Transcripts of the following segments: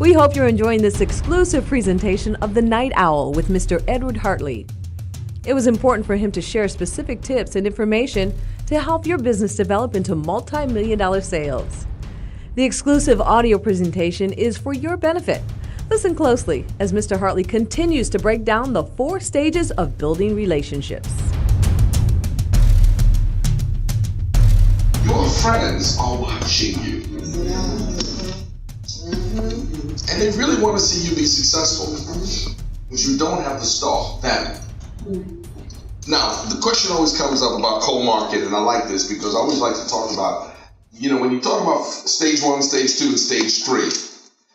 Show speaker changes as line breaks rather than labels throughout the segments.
We hope you're enjoying this exclusive presentation of The Night Owl with Mr. Edward Hartley. It was important for him to share specific tips and information to help your business develop into multi-million-dollar sales. The exclusive audio presentation is for your benefit. Listen closely as Mr. Hartley continues to break down the 4 stages of building relationships.
Your friends are watching you. And they really want to see you be successful, but you don't have to stalk them. Now, the question always comes up about cold market, and I like this because I always like to talk about, when you talk about stage 1, stage 2, and stage 3,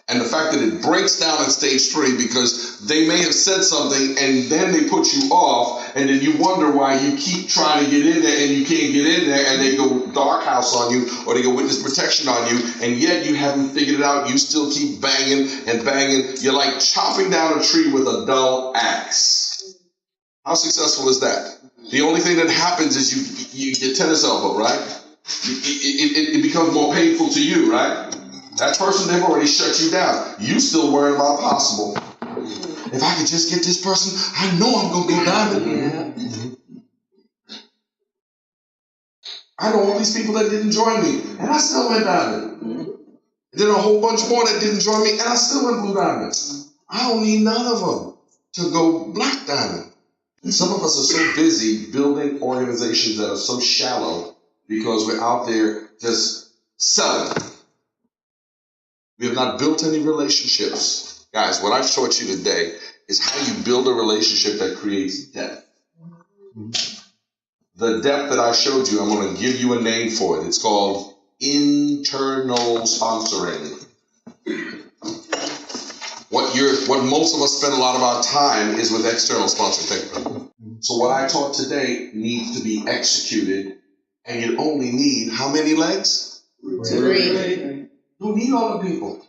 and the fact that it breaks down at stage 3 because they may have said something and then they put you off, and then you wonder why you keep trying to get in there and you can't get in there, and they go dark house on you or they go witness protection on you, and yet you haven't figured it out. You still keep banging and banging. You're like chopping down a tree with a dull axe. How successful is that? The only thing that happens is you get tennis elbow, right? It becomes more painful to you, right? That person, they've already shut you down. You still worrying about possible. If I could just get this person, I know I'm going to go diamond. I know all these people that didn't join me, and I still went diamond. And then a whole bunch more that didn't join me, and I still went blue diamond. I don't need none of them to go black diamond. And some of us are so busy building organizations that are so shallow because we're out there just selling. We have not built any relationships. Guys, what I've taught you today is how you build a relationship that creates depth. The depth that I showed you, I'm going to give you a name for it. It's called internal sponsoring. What most of us spend a lot of our time is with external sponsoring. So what I taught today needs to be executed, and you only need how many legs? 3. You don't need all the people.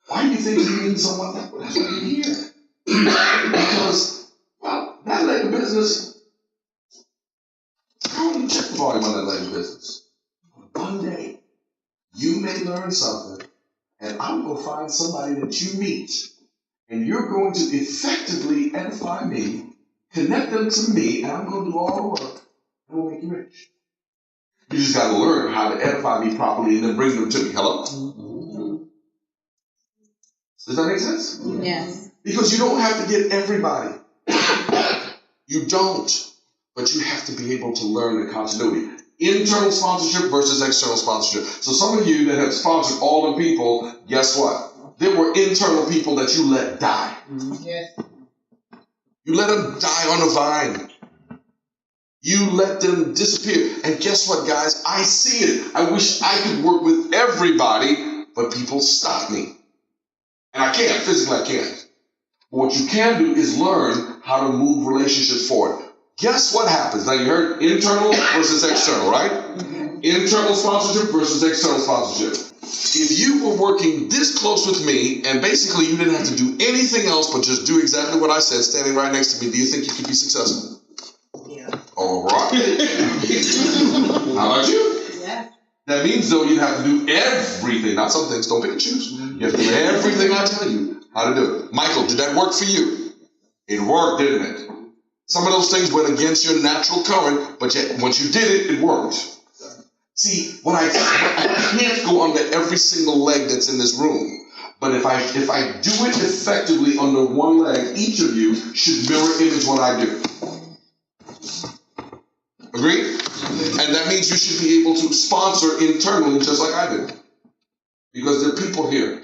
Why do you think you need someone that's right here? Because, that leg of business, I don't even check the volume on that leg of business. One day, you may learn something, and I'm going to find somebody that you meet, and you're going to effectively edify me, connect them to me, and I'm going to do all the work, and we'll make you rich. You just got to learn how to edify me properly and then bring them to me. Hello? Does that make sense?
Yes.
Because you don't have to get everybody. You don't. But you have to be able to learn the continuity. Internal sponsorship versus external sponsorship. So some of you that have sponsored all the people, guess what? There were internal people that you let die.
Yes.
You let them die on the vine. You let them disappear. And guess what, guys? I see it. I wish I could work with everybody, but people stop me. And I can't. Physically, I can't. But what you can do is learn how to move relationships forward. Guess what happens? Now, you heard internal versus external, right? Internal sponsorship versus external sponsorship. If you were working this close with me, and basically you didn't have to do anything else but just do exactly what I said, standing right next to me, do you think you could be successful? All right. How about you?
Yeah.
That means, though, you have to do everything. Not some things. Don't pick and choose. You have to do everything I tell you how to do it. Michael, did that work for you? It worked, didn't it? Some of those things went against your natural current, but yet once you did it, it worked. See, I can't go under every single leg that's in this room. But if I do it effectively under one leg, each of you should mirror image what I do. Agreed? And that means you should be able to sponsor internally just like I do. Because there are people here.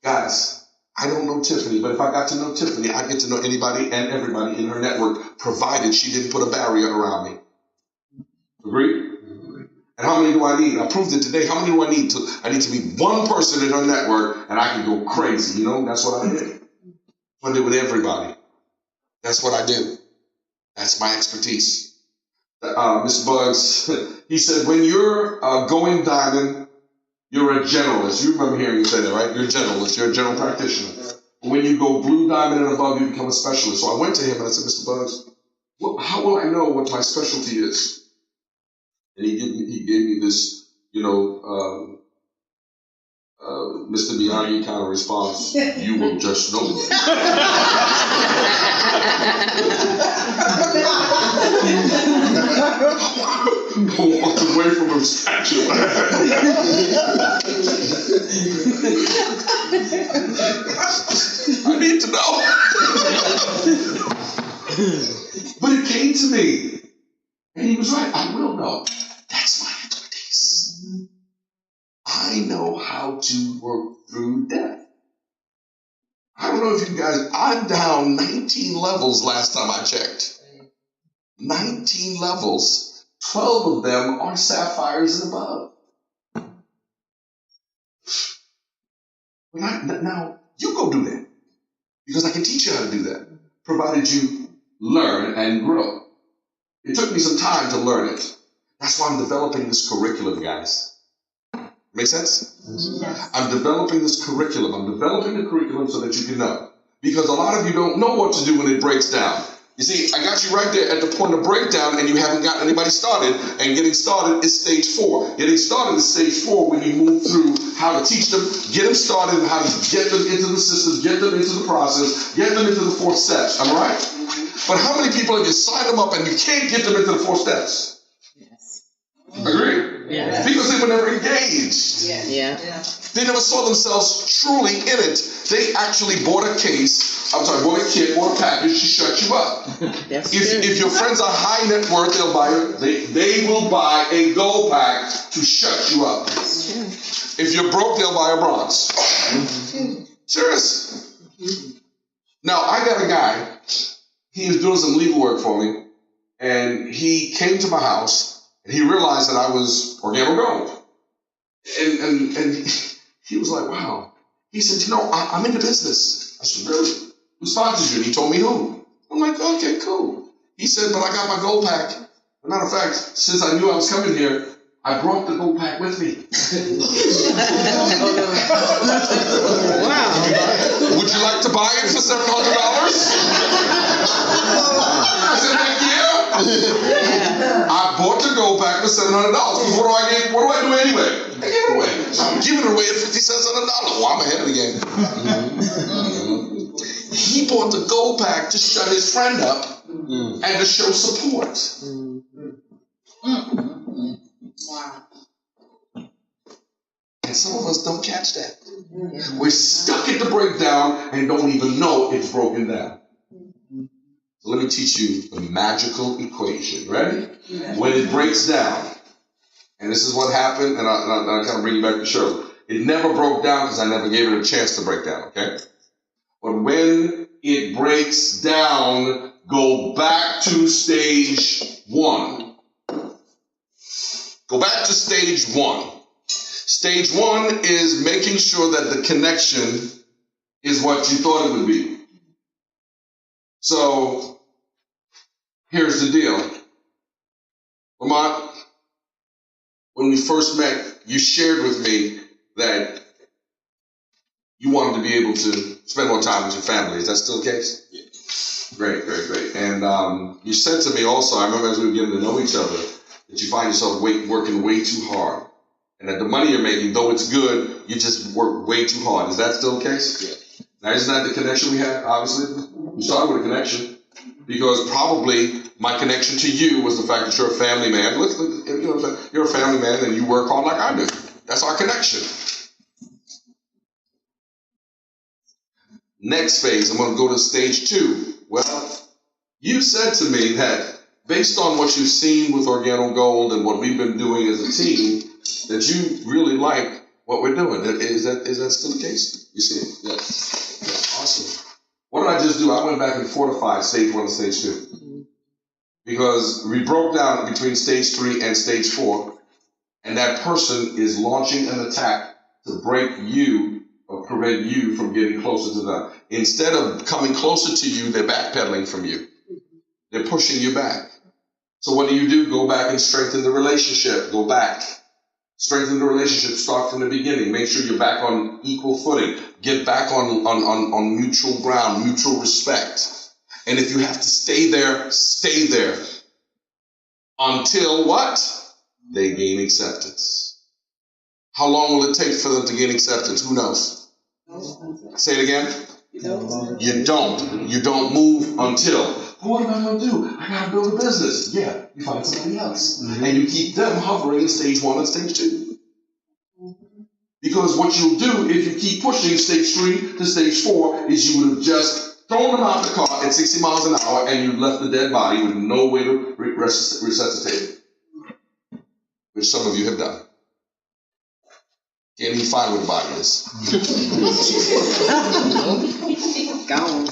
Guys, I don't know Tiffany, but if I got to know Tiffany, I'd get to know anybody and everybody in her network, provided she didn't put a barrier around me. Agreed? And how many do I need? I proved it today. How many do I need? I need to be one person in her network, and I can go crazy. That's what I did. I did with everybody. That's what I do. That's my expertise. Mr. Bugs, he said, when you're going diamond, you're a generalist. You remember hearing me say that, right? You're a generalist. You're a general practitioner. When you go blue diamond and above, you become a specialist. So I went to him and I said, Mr. Bugs, how will I know what my specialty is? And he gave me this, Mr. Mr. Miyagi kind of response, you will just know. Walked away from him statue. I need to know. But it came to me. And he was right. I will know. That's my expertise. I know how to work through death. I don't know if you guys, I'm down 19 levels last time I checked. 19 levels. 12 of them are sapphires and above. Now, you go do that. Because I can teach you how to do that, provided you learn and grow. It took me some time to learn it. That's why I'm developing this curriculum, guys. Make sense? Yes. I'm developing this curriculum. I'm developing the curriculum so that you can know. Because a lot of you don't know what to do when it breaks down. You see, I got you right there at the point of breakdown, and you haven't gotten anybody started, and getting started is stage 4. Getting started is stage 4 when you move through how to teach them, get them started, and how to get them into the system, get them into the process, get them into the 4 steps. Am I right? But how many people have you signed them up and you can't get them into the 4 steps? Yes. Agree?
Yes.
Because they were never engaged.
Yes. Yeah.
They never saw themselves truly in it. They actually bought a kit, bought a package to shut you up. If your friends are high net worth, they will buy a gold pack to shut you up. If you're broke, they'll buy a bronze. Serious. Now, I got a guy, he was doing some legal work for me, and he came to my house, and he realized that I was Organo Gold. And he was like, wow. He said, I'm in the business. I said, really? Who sponsors you? And he told me who. I'm like, okay, cool. He said, but I got my gold pack. As a matter of fact, since I knew I was coming here, I brought the gold pack with me.
Wow.
Would you like to buy it for $700? I said, heck yeah. I bought the gold pack for $700. What do I do anyway? I give it away. So I'm giving it away at 50 cents on the dollar. Well, I'm ahead of the game. He bought the gold pack to shut his friend up and to show support.
Wow.
And some of us don't catch that. We're stuck at the breakdown and don't even know it's broken down. So let me teach you the magical equation. Ready? When it breaks down, and this is what happened, and I kind of bring you back to Shirley. It never broke down because I never gave it a chance to break down, okay? But when it breaks down, go back to stage 1. Go back to stage 1. Stage 1 is making sure that the connection is what you thought it would be. So, here's the deal. Lamont, when we first met, you shared with me that you wanted to be able to spend more time with your family. Is that still the case? Yeah. Great, great, great. And you said to me also, I remember as we were getting to know each other, that you find yourself working way too hard. And that the money you're making, though it's good, you just work way too hard. Is that still the case? Yeah. Now, isn't that the connection we had, obviously? We started with a connection. Because probably my connection to you was the fact that you're a family man. Look, you're a family man and you work hard like I do. That's our connection. Next phase, I'm going to go to stage 2. Well, you said to me that based on what you've seen with Organo Gold and what we've been doing as a team, that you really like what we're doing. Is that still the case? You see it? Yeah. Awesome. What did I just do? I went back and fortified stage 1 and stage 2. Because we broke down between stage 3 and stage 4, and that person is launching an attack to break you or prevent you from getting closer to them. Instead of coming closer to you, they're backpedaling from you. They're pushing you back. So what do? Go back and strengthen the relationship. Go back. Strengthen the relationship. Start from the beginning. Make sure you're back on equal footing. Get back on mutual ground, mutual respect. And if you have to stay there, stay there. Until what? They gain acceptance. How long will it take for them to gain acceptance? Who knows? Say it again. You don't. You don't move until. What am I going to do? I got to build a business. Yeah, you find somebody else. And you keep them hovering in stage 1 and stage 2. Because what you'll do if you keep pushing stage 3 to stage 4 is you would have just thrown them out the car at 60 miles an hour and you left the dead body with no way to resuscitate it. Which some of you have done. Can't even find where the body is.
Gone.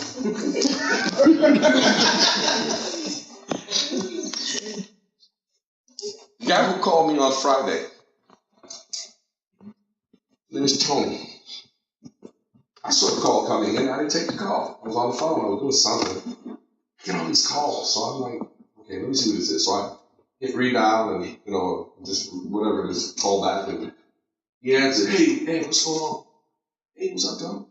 The guy who called me on Friday, his name is Tony. I saw the call coming in. I didn't take the call. I was on the phone. I was doing something. I get all these calls. So I'm like, okay, let me see what this is. So I hit redial and, just whatever it is, call back. And he answered, hey, what's going on? Hey, what's up, Tom?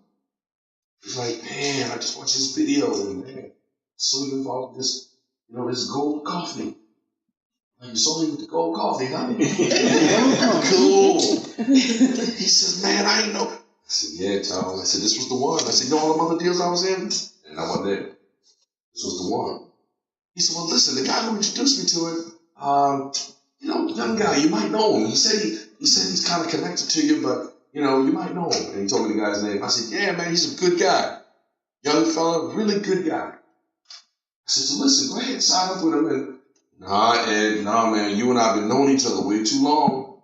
He's like, man, I just watched this video and, man, I saw you involved with this, this gold coffee. Like, you saw me with the gold coffee, huh? Cool. He says, man, I didn't know. I said, yeah, Tom. I said, this was the one. I said, all them other deals I was in? And I wasn't there. This was the one. He said, well, listen, the guy who introduced me to it, young guy, you might know him. He said he's kind of connected to you, but, you might know him. And he told me the guy's name. I said, yeah, man, he's a good guy. Young fella, really good guy. I said, so listen, go ahead and sign up with him. And, nah, Ed, nah, man, you and I have been knowing each other way too long.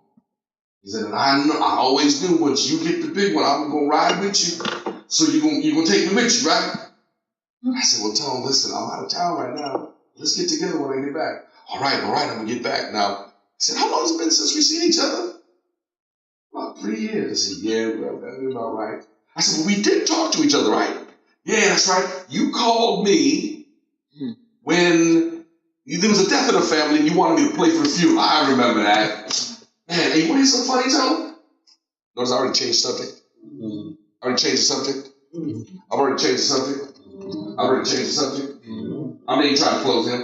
He said, and I always knew once you get the big one, I'm going to ride with you. So you're going to take me with you, right? I said, well, tell him, listen, I'm out of town right now. Let's get together when I get back. All right, I'm going to get back. Now, I said, how long has it been since we've seen each other? About 3 years. I said, yeah, well, that's about right. I said, well, we did talk to each other, right? Yeah, that's right. You called me when there was a death in the family and you wanted me to play for the funeral. I remember that. Man, hey, you want to hear something funny, Tom? Notice I already changed the subject. I already changed the subject. I've already changed the subject. I've already changed the subject. I'm not even trying to close him.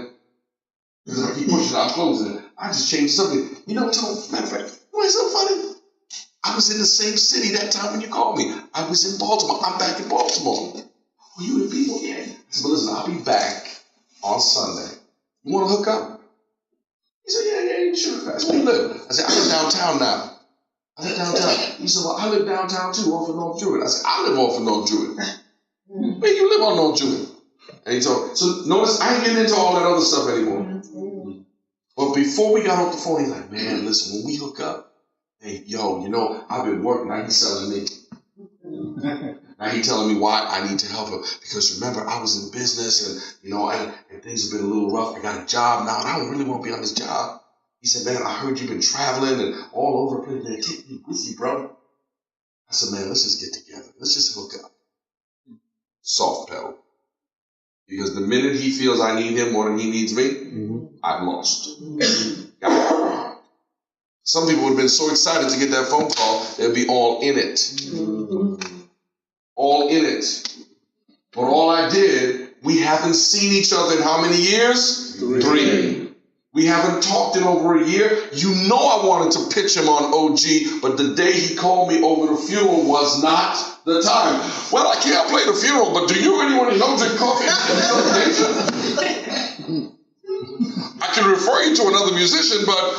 Because if I keep pushing it, I'm closing it. I just changed the subject. Tom, matter of fact, what's so funny? I was in the same city that time when you called me. I was in Baltimore. I'm back in Baltimore. Were you in people? Yeah. I said, but listen, I'll be back on Sunday. You want to hook up? He said, yeah, sure. I said, where you live? I said, I live downtown now. I live downtown. He said, well, I live downtown too, off of North Druid. I said, I live off of North Druid. Where you live on North Druid? And he told, so notice, I ain't getting into all that other stuff anymore. But before we got off the phone, he's like, man, listen, when we hook up, hey, I've been working. Now he's telling me. Now he's telling me why I need to help him. Because remember, I was in business and things have been a little rough. I got a job now and I don't really want to be on this job. He said, man, I heard you've been traveling and all over the place. Man, take me with you, bro. I said, man, let's just get together. Let's just hook up. Soft pedal. Because the minute he feels I need him more than he needs me, I've lost. Some people would have been so excited to get that phone call, they'd be all in it. All in it. But all I did, we haven't seen each other in how many years? 3. We haven't talked in over a year. I wanted to pitch him on OG, but the day he called me over the funeral was not the time. Well, I can't play the funeral, but do you anyone know drink coffee? I can refer you to another musician, but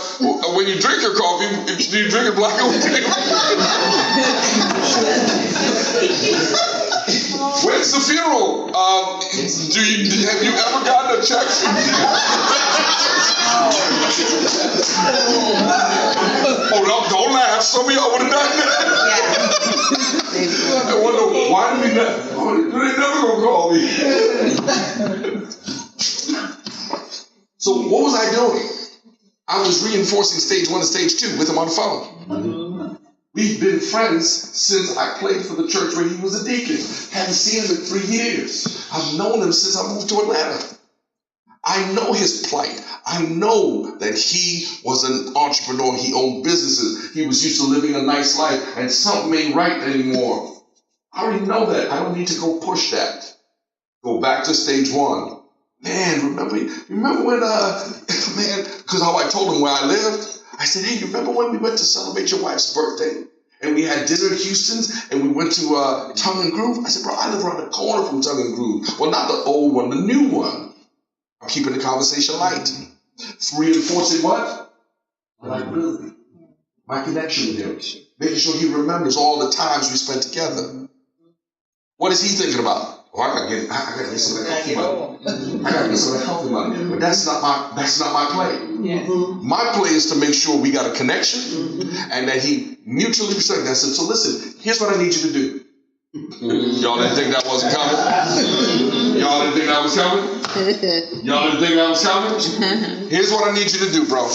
when you drink your coffee, do you drink it black or white? When's the funeral? Have you ever gotten a check? Oh, no, don't laugh. Some of y'all would have done that. I wonder, why did they never gonna call me? So what was I doing? I was reinforcing stage 1 and stage 2 with him on the phone. We've been friends since I played for the church where he was a deacon. Haven't seen him in 3 years. I've known him since I moved to Atlanta. I know his plight. I know that he was an entrepreneur. He owned businesses. He was used to living a nice life, and something ain't right anymore. I already know that. I don't need to go push that. Go back to stage 1. Man, remember when, because how I told him where I lived? I said, hey, you remember when we went to celebrate your wife's birthday? And we had dinner at Houston's, and we went to Tongue and Groove? I said, bro, I live around the corner from Tongue and Groove. Well, not the old one, the new one. I'm keeping the conversation light. Reinforcing what? Likability. My connection with him. Making sure he remembers all the times we spent together. What is he thinking about? Oh, I gotta get some of that coffee money. I gotta get some of that coffee money. But that's not my play.
Yeah.
My play is to make sure we got a connection and that he mutually respects. I said, so listen, here's what I need you to do. Y'all didn't think that wasn't coming? Y'all didn't think that was coming? Y'all didn't think that was coming? Here's what I need you to do, bro.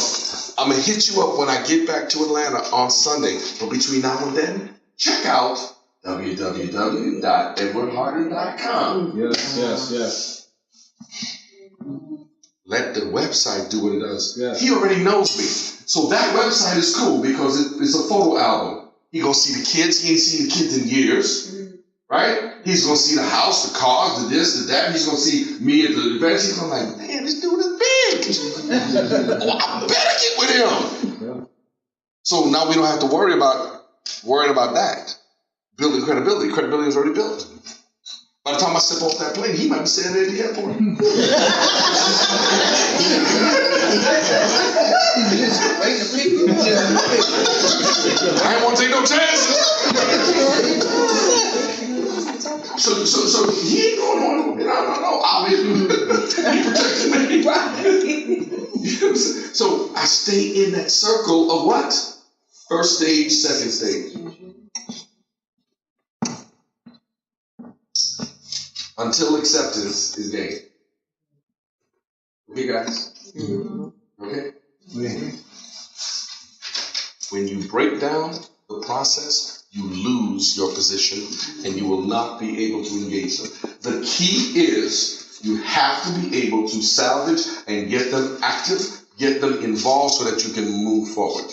I'm gonna hit you up when I get back to Atlanta on Sunday. But between now and then, check out www.edwardhartley.com.
Yes.
Let the website do what it does.
Yes.
He already knows me. So that website is cool because it's a photo album. He gonna see the kids. He ain't seen the kids in years. Right? He's gonna see the house, the cars, the this, the that. He's gonna see me at the event. He's gonna be like, man, this dude is big. Oh, I better get with him.
Yeah.
So now we don't have to worrying about that. Building credibility. Credibility is already built. By the time I step off that plane, he might be sitting there at the airport. I ain't want to take no chances. So he ain't going on. No. Obviously, he protecting me. So I stay in that circle of what? First stage, second stage. Until acceptance is gained. Okay, guys? Okay?
Yeah.
When you break down the process, you lose your position and you will not be able to engage them. The key is you have to be able to salvage and get them active, get them involved so that you can move forward.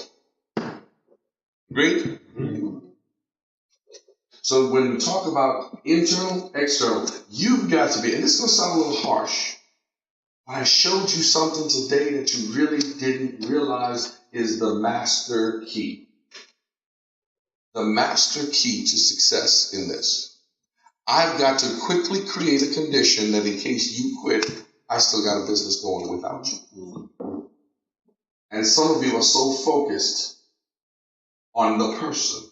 Agreed? So when we talk about internal, external, you've got to be, and this is going to sound a little harsh, but I showed you something today that you really didn't realize is the master key. The master key to success in this. I've got to quickly create a condition that in case you quit, I still got a business going without you. And some of you are so focused on the person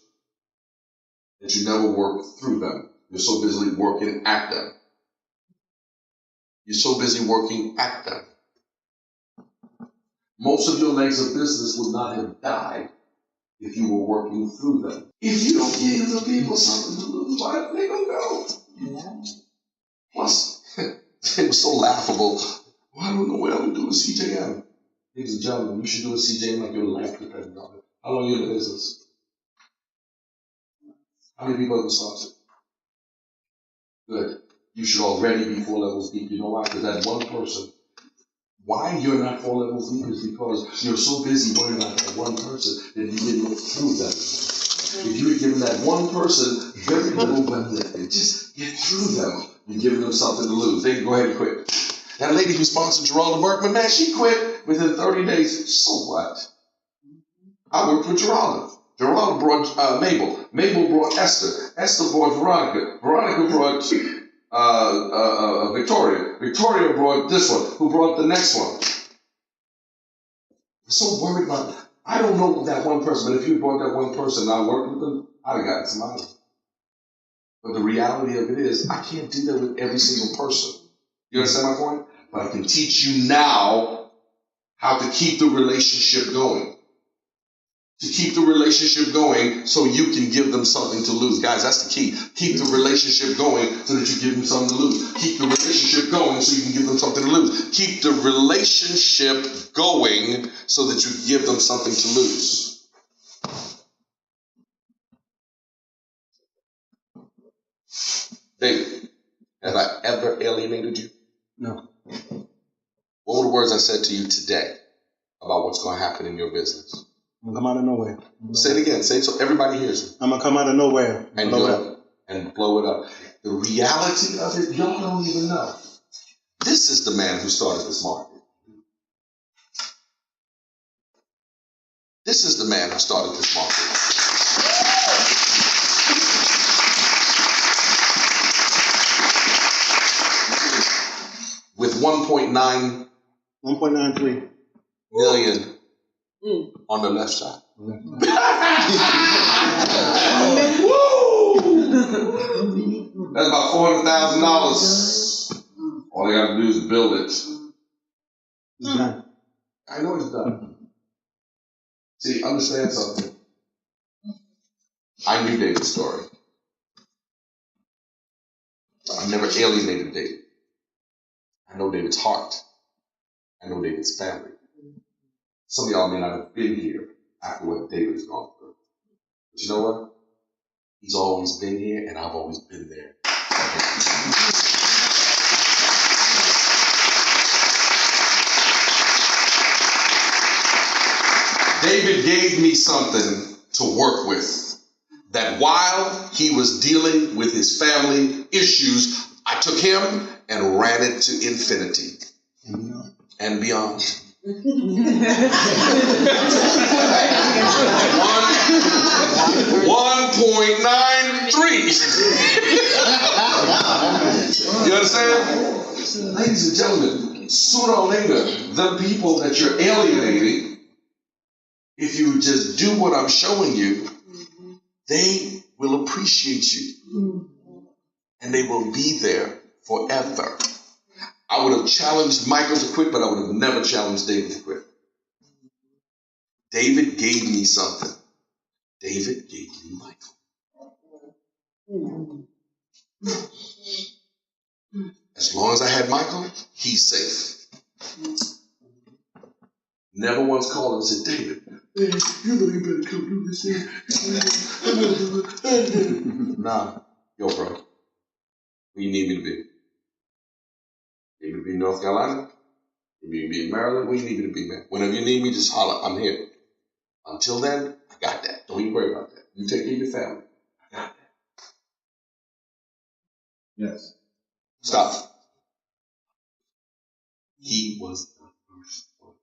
that you never work through them. You're so busy working at them. You're so busy working at them. Most of your legs of business would not have died if you were working through them. If you don't give the people something to lose, why they don't go? Yeah. Plus, it was so laughable. Well, I don't know what I would do with CJM. Ladies and gentlemen, you should do a CJM like your life depends on it. How long are you in the business? How many people have you sponsored? Good. You should already be 4 levels deep. You know why? Because that one person. Why you're not 4 levels deep is because you're so busy worrying about that one person that you didn't look through them. If you had given that one person very little benefit, just get through them, you're giving them something to lose. They can go ahead and quit. That lady who sponsored Geralda Berkman, man, she quit within 30 days. So what? I worked with Geralda. Geralda brought Mabel. Mabel brought Esther. Esther brought Veronica. Veronica brought Victoria. Victoria brought this one. Who brought the next one? I'm so worried about that. I don't know that one person, but if you brought that one person and I worked with them, I'd have gotten some money. But the reality of it is, I can't do that with every single person. You understand my point? But I can teach you now how to keep the relationship going. To keep the relationship going so you can give them something to lose. Guys, that's the key. Keep the relationship going so that you give them something to lose. Keep the relationship going so you can give them something to lose. Keep the relationship going so that you give them something to lose. David, have I ever alienated you?
No.
What were the words I said to you today about what's going to happen in your business?
I'm gonna come out of nowhere.
Say it again. Say it so everybody hears it.
I'm gonna come out of nowhere
And blow it up. And blow it up. The reality of it, y'all don't even know. This is the man who started this market. This is the man who started this market. With
1.93
million on the left side. That's about $400,000. All they got to do is build it.
It's done.
I know it's done. See, understand something. I knew David's story. I never alienated David. I know David's heart. I know David's family. Some of y'all may not have been here after what David's gone through. But you know what? He's always been here, and I've always been there. David gave me something to work with. That while he was dealing with his family issues, I took him and ran it to infinity and beyond. 1.93. You understand? Ladies and gentlemen, sooner or later, the people that you're alienating, if you just do what I'm showing you, they will appreciate you. And they will be there forever. I would have challenged Michael to quit, but I would have never challenged David to quit. David gave me something. David gave me Michael. As long as I had Michael, he's safe. Never once called and said, David, you know you better come do this thing. Nah, yo, bro. Where you need me to be? You need me to be in North Carolina? You need me to be in Maryland? Where you need me to be, man? Whenever you need me, just holler. I'm here. Until then, I got that. Don't even worry about that. You take care of your family. I got that.
Yes.
Stop. He was the first one.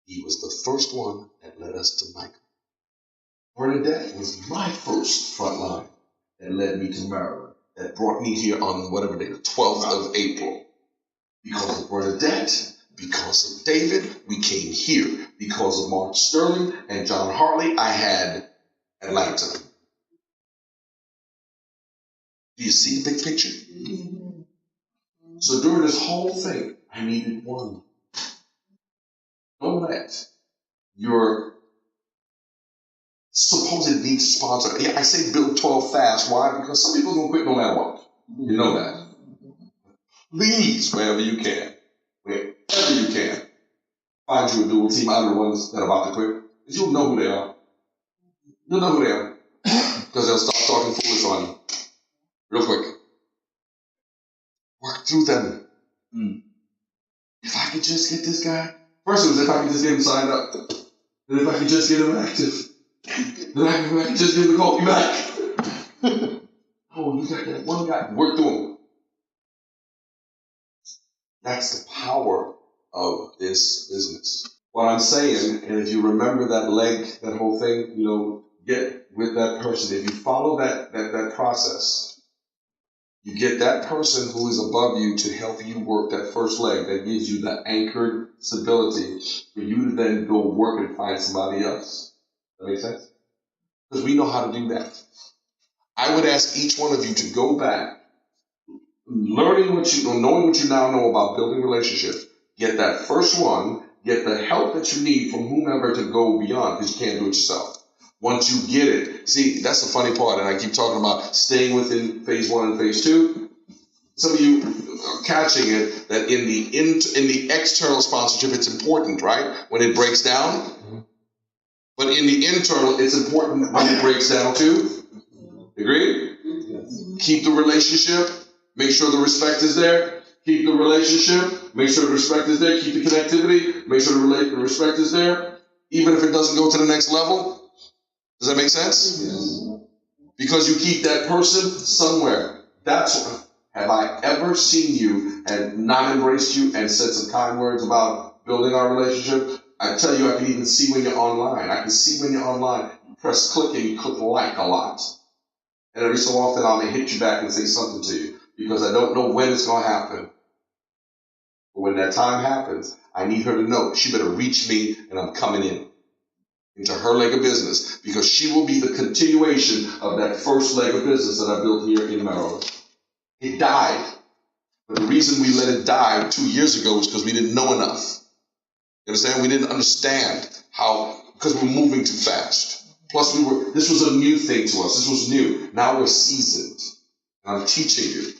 He was the first one that led us to Michael. Bernadette was my first front line that led me to Maryland, that brought me here on whatever day, the 12th of April. Because of Bernadette, because of David, we came here. Because of Mark Sterling and John Hartley, I had Atlanta. Do you see the big picture? So during this whole thing, I needed one. Don't let your supposed need to sponsor. Yeah, I say build 12 fast. Why? Because some people don't quit no matter what. You know that. Please, wherever you can, find you a dual team out of the ones that are about to quit. Because you'll know who they are. You'll know who they are. Because they'll start talking foolish on you. Real quick. Work through them. If I could just get this guy. First it was if I could just get him signed up. Then if I could just get him active. Then I could just get him to call me back. Oh, you got that one guy. Work through him. That's the power of this business. What I'm saying, and if you remember that leg, that whole thing, get with that person. If you follow that process, you get that person who is above you to help you work that first leg that gives you the anchored stability for you to then go work and find somebody else. That make sense? Because we know how to do that. I would ask each one of you to go back, knowing what you now know about building relationships, get that first one, get the help that you need from whomever to go beyond, because you can't do it yourself. Once you get it, see, that's the funny part, and I keep talking about staying within phase 1 and phase 2. Some of you are catching it that in the external sponsorship, it's important, right? When it breaks down. But in the internal, it's important when it breaks down too. Agreed? Yes. Keep the relationship. Make sure the respect is there. Keep the relationship. Make sure the respect is there. Keep the connectivity. Make sure the respect is there. Even if it doesn't go to the next level. Does that make sense? Yes. Because you keep that person somewhere. Have I ever seen you and not embraced you and said some kind words about building our relationship? I tell you, I can even see when you're online. I can see when you're online. You press click and you click like a lot. And every so often I may hit you back and say something to you because I don't know when it's going to happen. But when that time happens, I need her to know she better reach me and I'm coming into her leg of business because she will be the continuation of that first leg of business that I built here in Maryland. It died. But the reason we let it die 2 years ago is because we didn't know enough. You understand? We didn't understand how, because we're moving too fast. Plus this was a new thing to us. This was new. Now we're seasoned. And I'm teaching you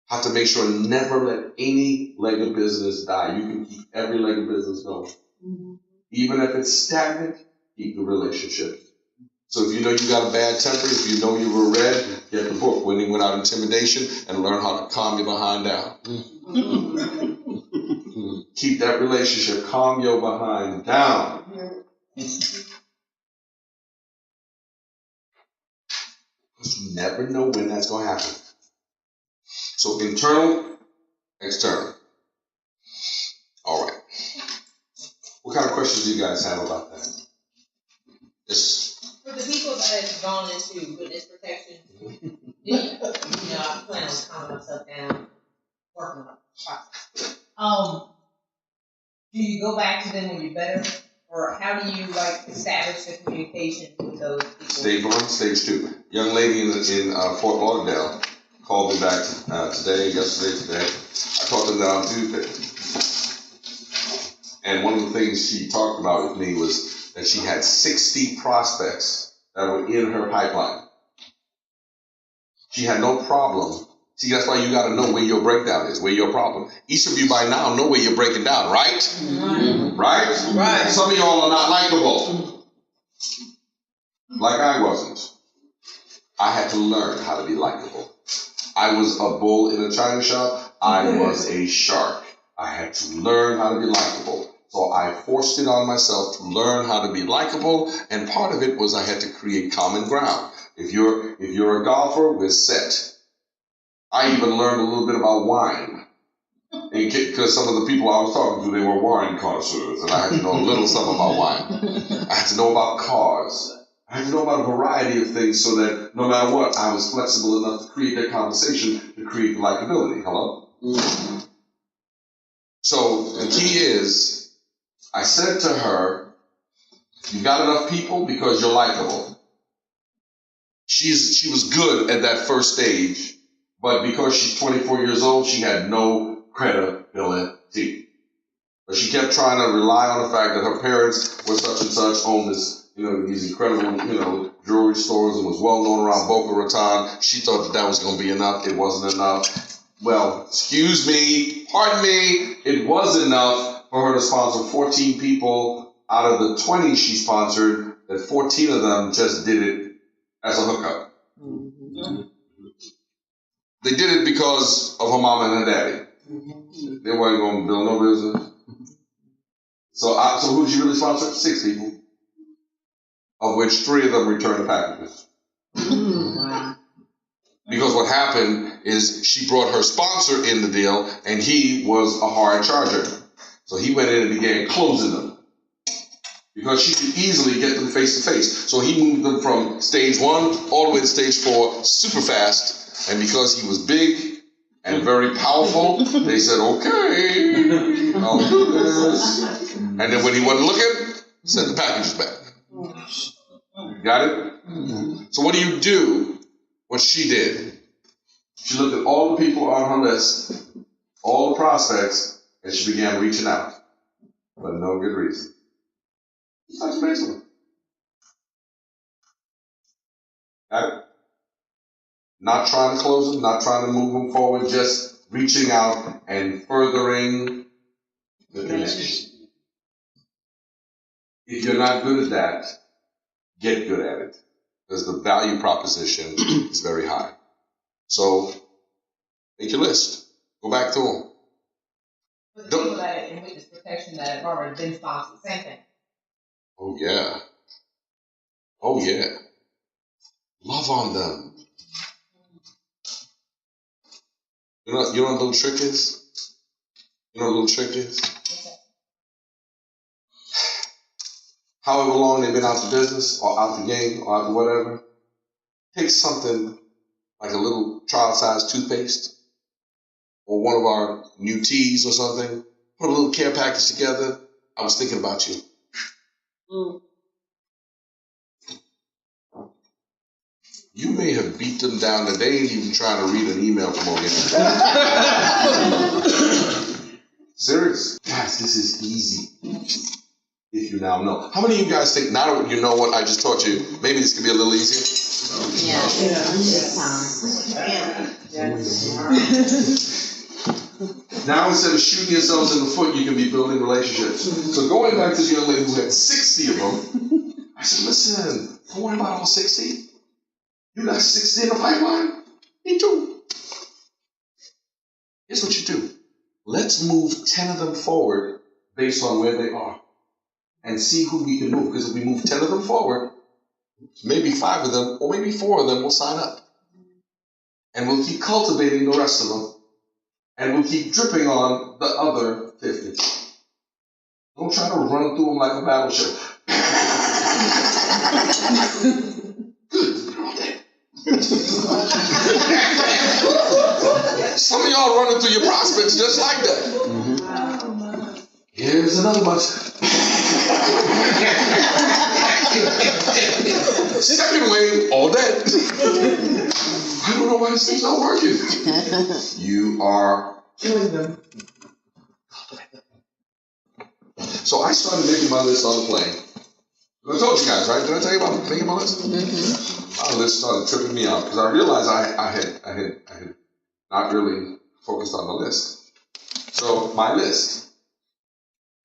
how to make sure never let any leg of business die. You can keep every leg of business going. Mm-hmm. Even if it's stagnant, keep the relationship. So if you know you got a bad temper, if you know you were red, get the book, Winning Without Intimidation, and learn how to calm your behind down. Keep that relationship, calm your behind down. Because you never know when that's going to happen. So internal, external. All right. What kind of questions do you guys have about that? Yes.
For the people that have gone into witness protection, I plan on calming myself down, working on the process. Do you go back to them when you're better? Or how do you establish the communication with those people?
Stage 1, stage 2. Young lady in Fort Lauderdale called me back yesterday. I talked to them on Tuesday. And one of the things she talked about with me was that she had 60 prospects that were in her pipeline. She had no problem. See, that's why you got to know where your breakdown is, where your problem. Each of you by now know where you're breaking down, right? Mm-hmm. Right? Some of y'all are not likable. Like I wasn't. I had to learn how to be likable. I was a bull in a china shop. I was a shark. I had to learn how to be likable. So I forced it on myself to learn how to be likable, and part of it was I had to create common ground. If you're a golfer, we're set. I even learned a little bit about wine. Because some of the people I was talking to, they were wine connoisseurs, and I had to know a little something about wine. I had to know about cars. I had to know about a variety of things so that no matter what, I was flexible enough to create that conversation to create the likability. Hello? Mm-hmm. So the key is, I said to her, you got enough people because you're likable. She was good at that first stage, but because she's 24 years old, she had no credibility. But she kept trying to rely on the fact that her parents were such and such, owned this, these incredible, jewelry stores and was well known around Boca Raton. She thought that was going to be enough. It wasn't enough. Well, excuse me, pardon me, it was enough for her to sponsor 14 people out of the 20 she sponsored, that 14 of them just did it as a hookup. Mm-hmm. They did it because of her mom and her daddy. Mm-hmm. They weren't going to build no business. So who did she really sponsor? 6 people, of which 3 of them returned the packages. Wow. Because what happened is she brought her sponsor in the deal, and he was a hard charger. So he went in and began closing them. Because she could easily get them face to face. So he moved them from stage 1 all the way to stage 4 super fast. And because he was big and very powerful, they said, okay, I'll do this. And then when he wasn't looking, sent the packages back. Got it? Mm-hmm. So what do? What she did, she looked at all the people on her list, all the prospects, and she began reaching out. For no good reason. Just touch base with them. Got it? Not trying to close them, not trying to move them forward, just reaching out and furthering the connection. If you're not good at that, get good at it. Because the value proposition is very high. So, make your list. Go back to them.
But the people that in witness protection that have already been sponsored, same thing.
Oh, yeah. Oh, yeah. Love on them. You know what a little trick is? You know what a little trick is? however long they've been out the business or out the game or out the whatever, take something like a little trial-sized toothpaste or one of our new teas or something, put a little care package together. I was thinking about you. You may have beat them down that they ain't even trying to read an email from over here. Serious. Guys, this is easy. If you now know. How many of you guys think, now that you know what I just taught you, maybe this could be a little easier? Now instead of shooting yourselves in the foot, you can be building relationships. So going back to the young lady who had 60 of them, I said, listen, don't worry about all 60. You got 60 in the pipeline? Me too. Here's what you do. Let's move 10 of them forward based on where they are and see who we can move. Because if we move 10 of them forward, maybe 5 of them or maybe 4 of them will sign up. And we'll keep cultivating the rest of them. And we'll keep dripping on the other 50. Don't try to run through them like a battleship. Good, they're all dead. Some of y'all running through your prospects just like that. Here's another bunch. Second wave, all dead. I don't know why this thing's not working. You are killing them. So I started making my list on the plane. I told you guys, right? Did I tell you about making my list? My list started tripping me out because I realized I had not really focused on the list. So my list,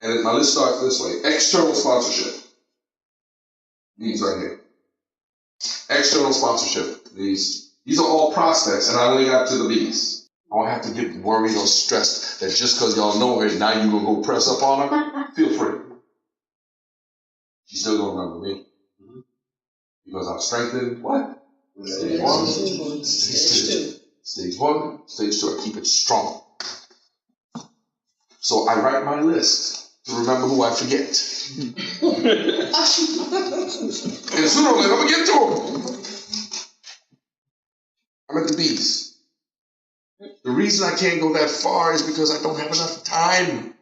and my list starts this way: external sponsorship. These right here. External sponsorship. These are all prospects, and I only got to the B's. I don't have to get worried or stressed that just because y'all know her, now you're going to go press up on her. Feel free. She's still going to remember me. Because I've strengthened what? Stage 1, stage 2. Stage 1, stage 2. I keep it strong. So I write my list to remember who I forget. And sooner or later, I'm going to get to them. I'm at the B's. The reason I can't go that far is because I don't have enough time.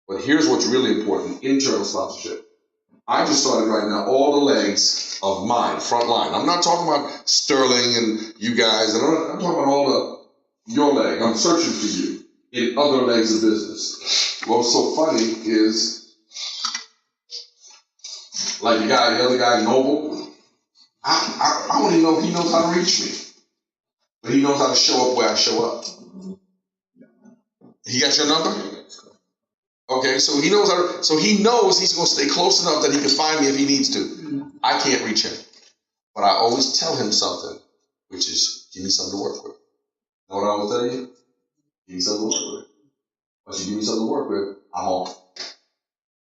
But here's what's really important: internal sponsorship. I just started writing out all the legs of mine, front line. I'm not talking about Sterling and you guys. I'm talking about all your leg. I'm searching for you in other legs of business. What's so funny is, like the other guy, Noble, I don't even know if he knows how to reach me. But he knows how to show up where I show up. He got your number? Okay, so he knows he's going to stay close enough that he can find me if he needs to. I can't reach him. But I always tell him something, which is, give me something to work with. Know what I'm going to tell you? Give me something to work with. Once you give me something to work with, I'm off.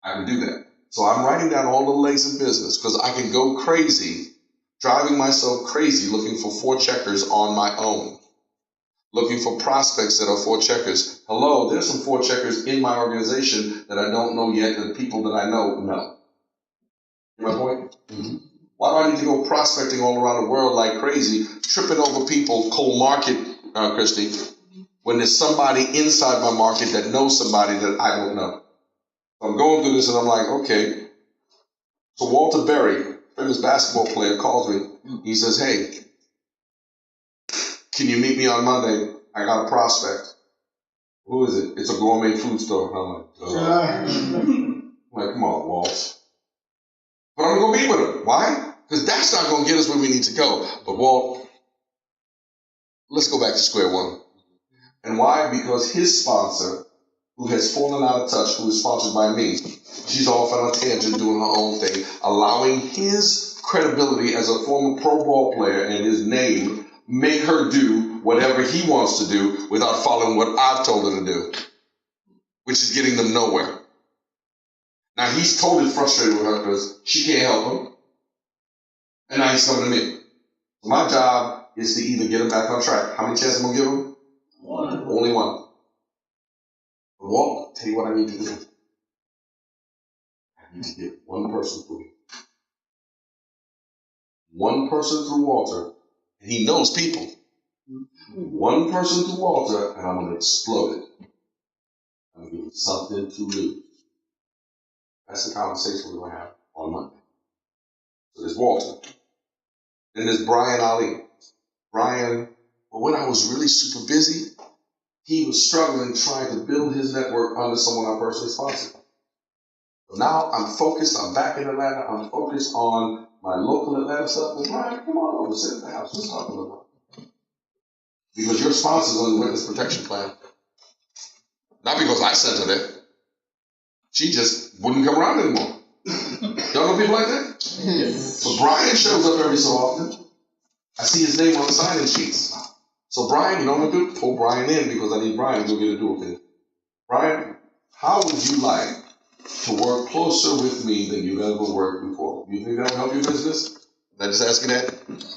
I can do that. So I'm writing down all the legs of business because I can go crazy, driving myself crazy looking for 4 checkers on my own. Looking for prospects that are 4 checkers. Hello, there's some 4 checkers in my organization that I don't know yet, and people that I know. Get my point? Why do I need to go prospecting all around the world like crazy, tripping over people, cold market, Christy, when there's somebody inside my market that knows somebody that I don't know? So I'm going through this and I'm like, okay. So Walter Berry, famous basketball player, calls me. He says, hey, can you meet me on Monday? I got a prospect. Who is it? It's a gourmet food store. And I'm like, come on, Walt. But I'm going to go meet with him. Why? Because that's not going to get us where we need to go. But Walt, let's go back to square one. And why? Because his sponsor, who has fallen out of touch, who is sponsored by me, she's off on a tangent doing her own thing, allowing his credibility as a former pro ball player and his name make her do whatever he wants to do without following what I've told her to do, which is getting them nowhere. Now, he's totally frustrated with her because she can't help him. And now he's coming to me. So my job is to either get him back on track. How many chances am I going to give him? 1. Only 1. But Walt, tell you what I need to do. I I need to get one person through. One person through Walter, and he knows people. One person through Walter, and I'm going to explode it. I'm going to give him something to lose. That's the conversation we're going to have on Monday. So there's Walter. Then there's Brian Ali. Brian, well, when I was really super busy, he was struggling trying to build his network under someone I personally sponsored. So now I'm focused. I'm back in Atlanta. I'm focused on my local Atlanta stuff. Well, Brian, come on over. Sit in the house. Let's talk a little bit. Because your sponsor's on the witness protection plan. Not because I sent her there. She just wouldn't come around anymore. Y'all know people like that? Yes. But Brian shows up every so often. I see his name on the sign-in sheets. So Brian, you know what I'm going to do? Pull Brian in because I need Brian to go get a dual thing. Brian, how would you like to work closer with me than you've ever worked before? You think that'll help your business? Did I just ask you that?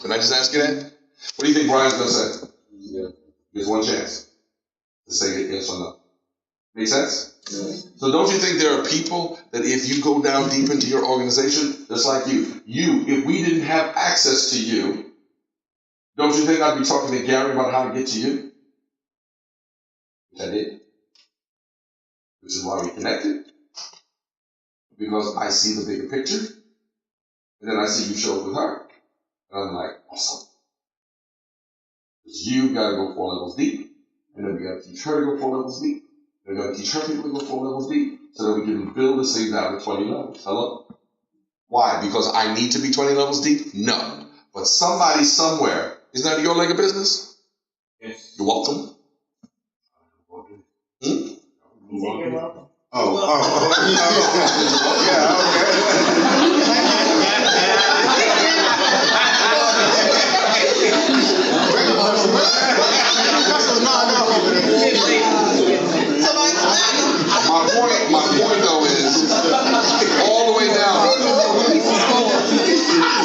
Did I just ask you that? What do you think Brian's going to say? Yeah. There's one chance to say yes or no. Make sense? Yeah. So don't you think there are people that if you go down deep into your organization, just like you, if we didn't have access to you, don't you think I'd be talking to Gary about how to get to you? Which I did. Which is why we connected. Because I see the bigger picture. And then I see you show up with her. And I'm like, awesome. Because you got to go 4 levels deep. And then we got to teach her to go 4 levels deep. And we got to teach her people to go 4 levels deep. So that we can build this thing down to 20 levels. Hello? Why? Because I need to be 20 levels deep? No. But somebody somewhere, isn't that your leg of business? Yes. You're welcome.
You're welcome.
My point though is all the way down.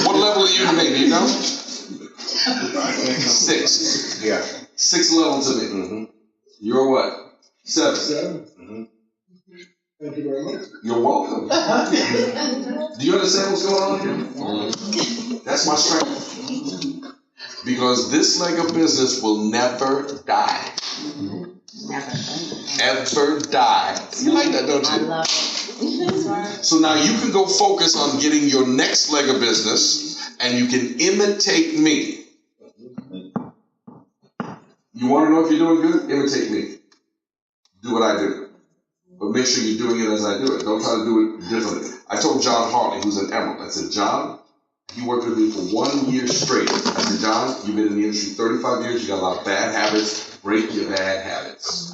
What level are you to me? Do you know? 6. Yeah. 6 level to me. Mm-hmm. You're what? 7. 7. Mm-hmm. Thank you very much. You're welcome. Do you understand what's going on here? Mm-hmm. That's my strength. Because this leg of business will never die. Mm-hmm. Never. Ever die. You like that, don't you? I love it. So now you can go focus on getting your next leg of business and you can imitate me. You want to know if you're doing good? Imitate me. Do what I do. But make sure you're doing it as I do it. Don't try to do it differently. I told John Hartley, who's an emerald, I said, John, he worked with me for 1 year straight. I said, John, you've been in the industry 35 years. You got a lot of bad habits. Break your bad habits.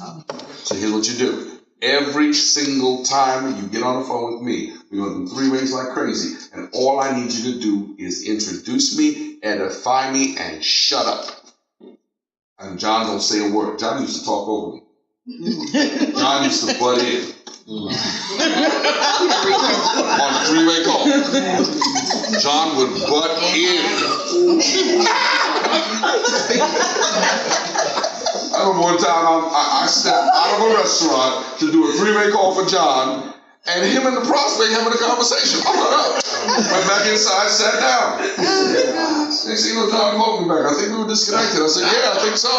So here's what you do. Every single time you get on the phone with me, we're going to do 3 ways like crazy. And all I need you to do is introduce me, edify me, and shut up. And John don't say a word. John used to talk over me. John used to butt in. On a 3-way call. John would butt in. I remember one time I stepped out of a restaurant to do a 3-way call for John, and him and the prospect having a conversation. I got up, went back inside, sat down. Next thing you know, John called me back. I think we were disconnected. I said, yeah, I think so.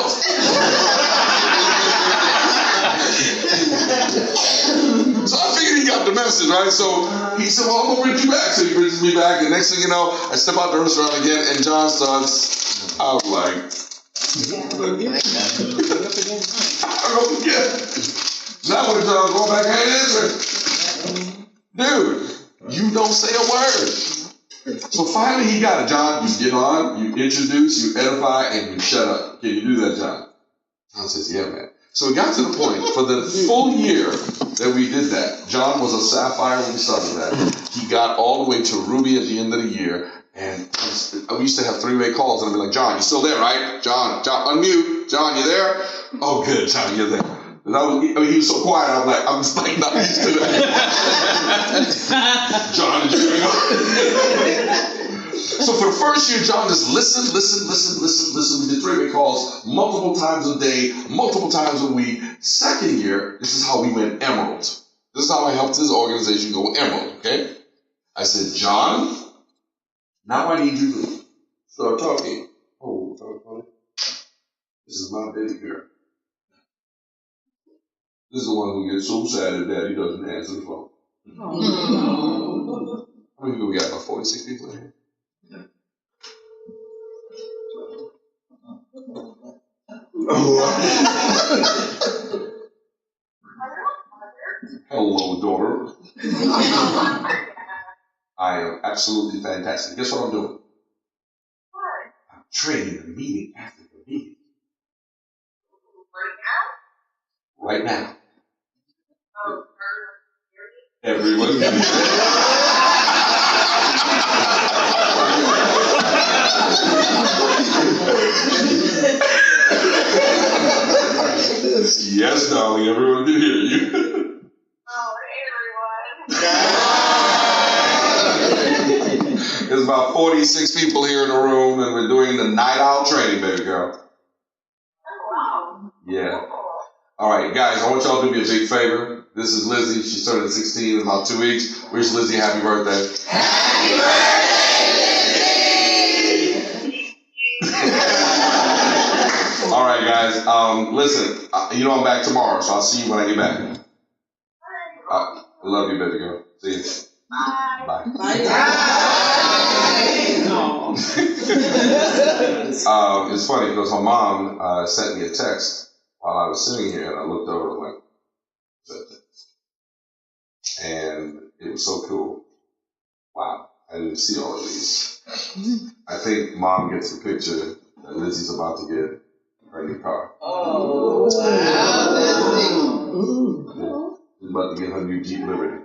So I figured he got the message, right? So he said, well, I'm going to bring you back. So he brings me back, and next thing you know, I step out the restaurant again, and John starts, I'm like, I don't get it. Now when John go back, I ain't answering. Dude, you don't say a word. So finally he got it. John, you get on, you introduce, you edify, and you shut up. Can you do that, John? John says, yeah, man. So it got to the point, for the full year that we did that, John was a sapphire when we started that. He got all the way to ruby at the end of the year. And we used to have 3-way calls, and I'd be like, John, you still there, right? John, unmute. John, you there? Oh, good, John, you're there. And he was so quiet, I'm just like not used to that. John, did you hear me? So for the first year, John just listen. We did 3-way calls multiple times a day, multiple times a week. Second year, this is how we went emerald. This is how I helped this organization go emerald, okay? I said, John, now I need you to start talking. Oh, sorry. This is my baby girl. This is the one who gets so sad that daddy doesn't answer the phone. How many people we got? About 46 people in here? Hello, daughter. I am absolutely fantastic. Guess what I'm doing? I'm training a meeting after the meeting. Right now. Everyone. Yes, darling, everyone can hear you. There's about 46 people here in the room, and we're doing the night owl training, baby girl. Yeah. All right, guys, I want y'all to do me a big favor. This is Lizzie. She's turning 16 in about 2 weeks. Wish Lizzie a happy birthday. Happy birthday! All right, guys. Listen, you know I'm back tomorrow, so I'll see you when I get back. I love you, baby girl. See you. Bye. Bye. It's funny because her mom sent me a text while I was sitting here, and I looked over and went, and it was so cool. Wow, I didn't see all of these. I think mom gets the picture that Lizzie's about to get her new car.
Oh, wow,
Yeah. She's about to get her new Jeep Liberty.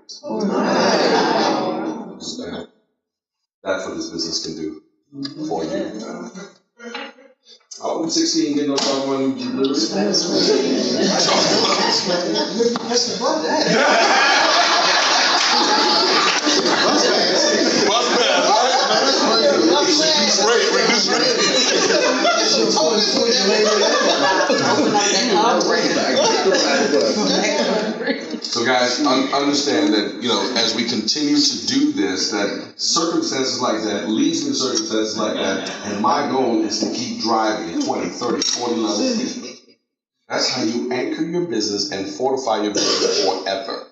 That's what this business can do for you. I was 16 getting no talking about new Jeep Liberty. That's Bus pass, right? Reduce rate. So guys, understand that, as we continue to do this, that circumstances like that leads me to circumstances like that, and my goal is to keep driving at 20, 30, 40 levels. That's how you anchor your business and fortify your business forever.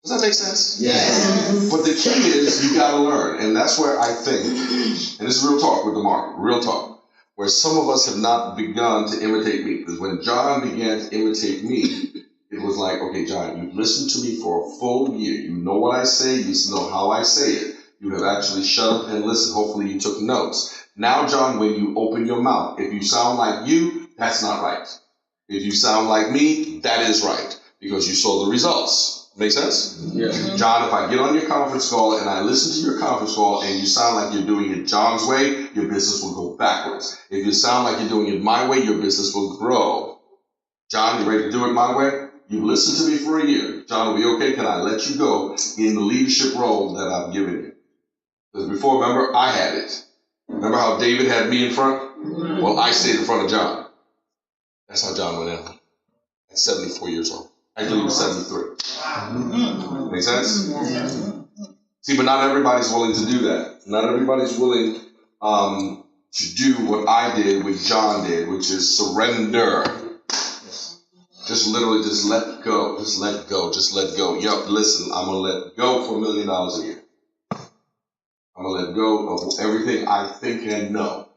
Does that make sense? Yes. But the key is you got to learn, and that's where I think, and this is real talk with the market, real talk, where some of us have not begun to imitate me. Because when John began to imitate me, it was like, okay, John, you've listened to me for a full year. You know what I say. You know how I say it. You have actually shut up and listened. Hopefully you took notes. Now, John, when you open your mouth, if you sound like you, that's not right. If you sound like me, that is right. Because you saw the results. Make sense? Yeah. John, if I get on your conference call and I listen to your conference call and you sound like you're doing it John's way, your business will go backwards. If you sound like you're doing it my way, your business will grow. John, you ready to do it my way? You've listened to me for a year. John, will be okay? Can I let you go in the leadership role that I've given you? Because before, remember, I had it. Remember how David had me in front? Well, I stayed in front of John. That's how John went in at 74 years old. Actually, he was 73. Make sense? See, but not everybody's willing to do that. Not everybody's willing to do what I did, what John did, which is surrender. Just literally just let go. Just let go. Just let go. Listen, I'm going to let go for $1 million a year. I'm going to let go of everything I think and know.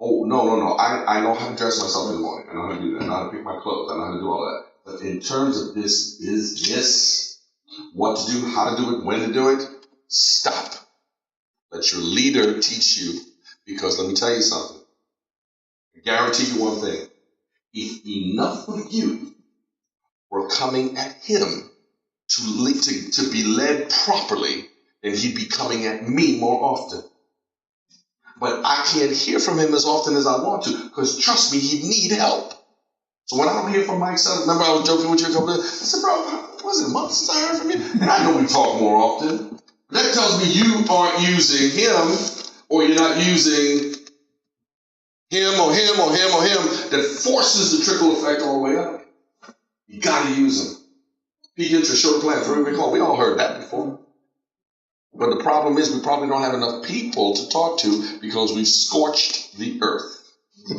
Oh, no. I know how to dress myself in the morning. I know how to do that. I know how to pick my clothes. I know how to do all that. But in terms of this business, what to do, how to do it, when to do it, stop. Let your leader teach you, because let me tell you something. I guarantee you one thing. If enough of you were coming at him to be led properly, then he'd be coming at me more often. But I can't hear from him as often as I want to, because trust me, he'd need help. So when I don't hear from Mike Sutton, remember I was joking with you a couple of days, I said, bro, was it a month since I heard from you? And I know we talk more often. That tells me you aren't using him, or you're not using him or him or him or him, that forces the trickle effect all the way up. You gotta use him. Peak interest, short plan, 3-week call. We all heard that before. But the problem is we probably don't have enough people to talk to because we've scorched the earth. We've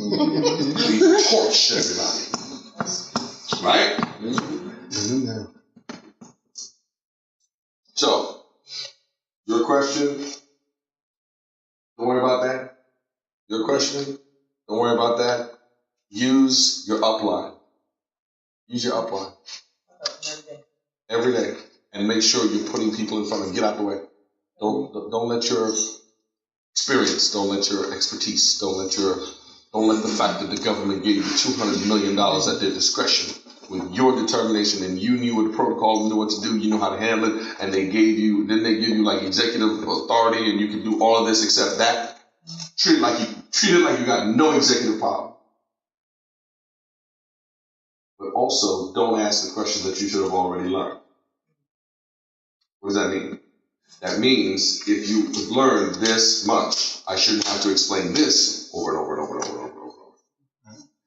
torched everybody. Right? So, your question, don't worry about that. Your question, don't worry about that. Use your upline. Use your upline. Every day. And make sure you're putting people in front of them. Get out the way. Don't let your experience, don't let your expertise, don't let the fact that the government gave you $200 million at their discretion with your determination and you knew what the protocol, you knew what to do, you knew how to handle it, and didn't they give you like executive authority and you can do all of this except that? Treat it like you got no executive power. But also don't ask the questions that you should have already learned. What does that mean? That means if you learned this much, I shouldn't have to explain this over and over and over and over and over and over.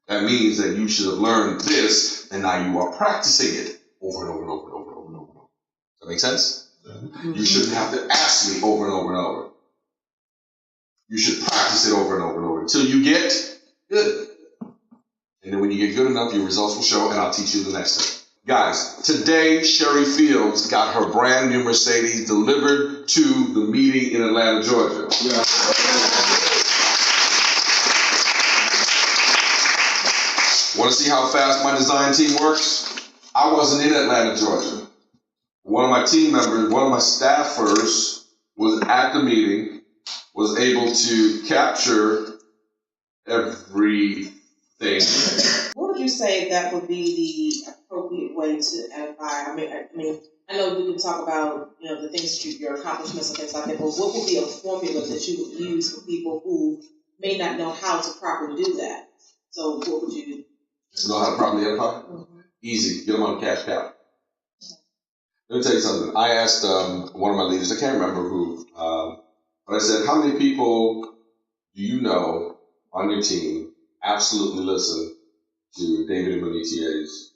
That means that you should have learned this, and now you are practicing it over and over and over and over and over and over. Does that make sense? Mm-hmm. You shouldn't have to ask me over and over and over. You should practice it over and over and over until you get good. And then when you get good enough, your results will show, and I'll teach you the next thing. Guys, today Sherry Fields got her brand new Mercedes delivered to the meeting in Atlanta, Georgia. Yeah. Want to see how fast my design team works? I wasn't in Atlanta, Georgia. One of my team members, one of my staffers was at the meeting, was able to capture everything.
What would you say that would be the appropriate way to edify? I mean, I know we can talk about, the things that your accomplishments and things like that, but what would be a formula that you would use for people who may not know how to properly do that? So what would you
know how to properly edify? Mm-hmm. Easy. Get them on a cash cow. Let me tell you something. I asked one of my leaders, I can't remember who, but I said, how many people do you know on your team absolutely listen to David Imunitie's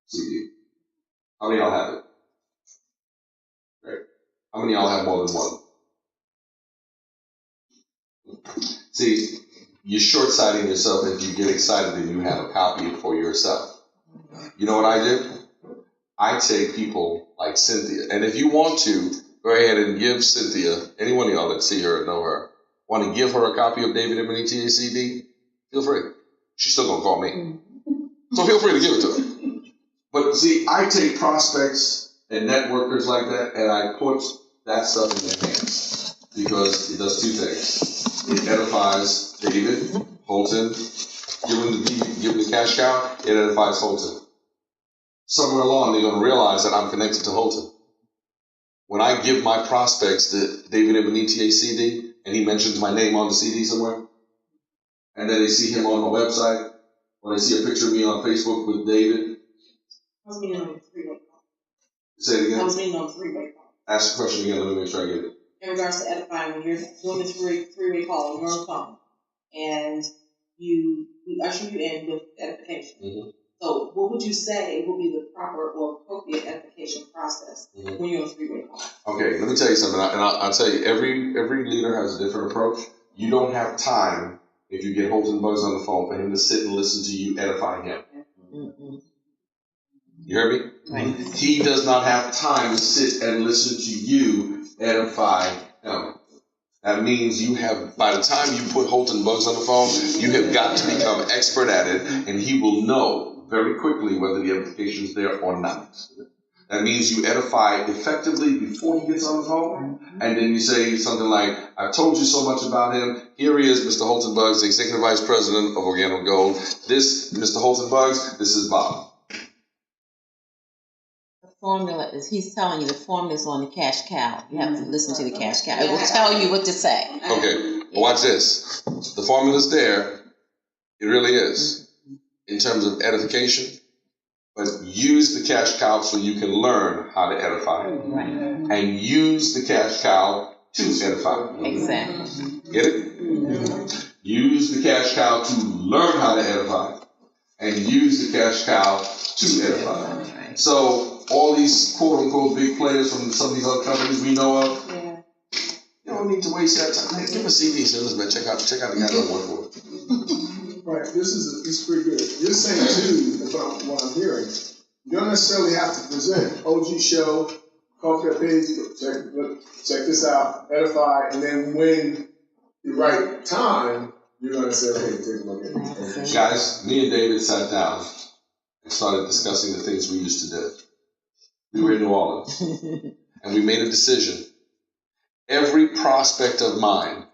CD? How many of y'all have it? Right. How many of y'all have more than one? See, you're short-sighting yourself if you get excited and you have a copy for yourself. You know what I do? I take people like Cynthia, and if you want to, go ahead and give Cynthia, any one of y'all that see her and know her, want to give her a copy of David Imunitie's CD? Feel free. She's still going to call me. So feel free to give it to her. But see, I take prospects and networkers like that, and I put that stuff in their hands because it does two things. It edifies David, Holton, give him the cash cow, it edifies Holton. Somewhere along, they're going to realize that I'm connected to Holton. When I give my prospects the David Imunitie's CD, and he mentions my name on the CD somewhere, and then they see him on the website, or they see a picture of me on Facebook with David.
I was meaning on a three-way call.
Say it again?
I was meaning on a three-way call.
Ask the question again, let me make sure I get it.
In regards to edifying, when you're doing this three-way call on your own phone, and we usher you in with edification. Mm-hmm. So what would you say would be the proper or appropriate edification process when you're on a three-way call? Okay, let me tell you something, and
I'll tell you, every leader has a different approach. You don't have time, if you get Holton Bugs on the phone, for him to sit and listen to you edify him. Mm-hmm. You hear me? Right. He does not have time to sit and listen to you edify him. That means you have, by the time you put Holton Bugs on the phone, you have got to become expert at it, and he will know very quickly whether the edification is there or not. That means you edify effectively before he gets on the phone, and then you say something like, I've told you so much about him. Here he is, Mr. Holton Bugs, the Executive Vice President of Organo Gold. This, Mr. Holton Bugs, this is Bob.
The formula is, he's telling you the formula is on the cash cow. You have to listen to the cash cow. It will tell you what to say.
Okay, well, watch this. The formula's there. It really is. In terms of edification, but use the cash cow so you can learn how to edify. Right. And use the cash cow to edify.
Exactly.
Get it? Mm-hmm. Use the cash cow to learn how to edify, and use the cash cow to edify. Right. So all these quote unquote big players from some of these other companies we know of.
Yeah.
You don't need to waste that time. Man, give a CD and say, listen, man, check out the guy that I'm working with.
Right, this is pretty good. You're saying too, what I'm hearing, you don't necessarily have to present OG show, coffee up page, check this out, edify, and then when the right time, you're gonna say, okay, take a look at it.
Guys, me and David sat down and started discussing the things we used to do. We were in New Orleans, and we made a decision. Every prospect of mine